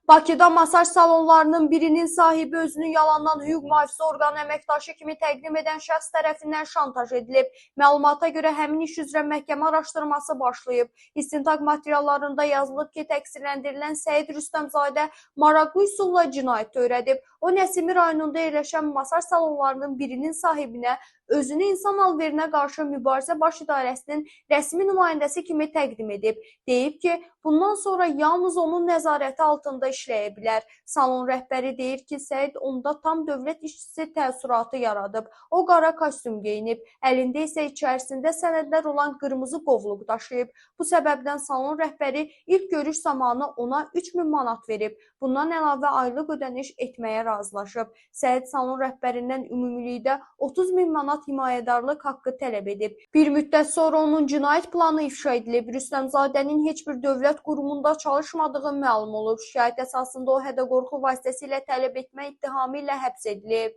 Bakıda masaj salonlarının birinin sahibi özünü yalandan hüquq mühafizə orqanı əməkdaşı kimi təqdim edən şəxs tərəfindən şantaj edilib. Məlumata görə həmin iş üzrə məhkəmə araşdırması başlayıb. İstintaq materiallarında yazılıb ki, təqsirləndirilən Səid Rüstəmzadə maraqlı üsulla cinayət törədib. O, Nəsimi rayonunda yerləşən masaj salonlarının birinin sahibinə özünü insan alverinə qarşı mübarizə baş idarəsinin rəsmi nümayəndəsi kimi təqdim edib. Deyib ki, bundan sonra yalnız onun nəzarəti altında işləyə bilər. Salon rəhbəri deyir ki, Səid onda tam dövlət işçisi təəssüratı yaradıb. O qara kostyum geyinib, əlində isə içərisində sənədlər olan qırmızı qovluq daşıyıb. Bu səbəbdən salon rəhbəri ilk görüş zamanı ona 3000 manat verib. Bundan əlavə aylıq ödəniş etməyə razılaşıb. Səid salon rəhbərindən ümumilikdə 30.000 manat himayədarlıq haqqı tələb edib. Bir müddət sonra onun cinayət planı ifşa edilib. Rüstəmzadənin heç bir dövlət qurumunda çalışmadığı məlum olub. Şikayət əsasında o hədə-qorxu vasitəsilə tələb etmə ittihamı ilə həbs edilib.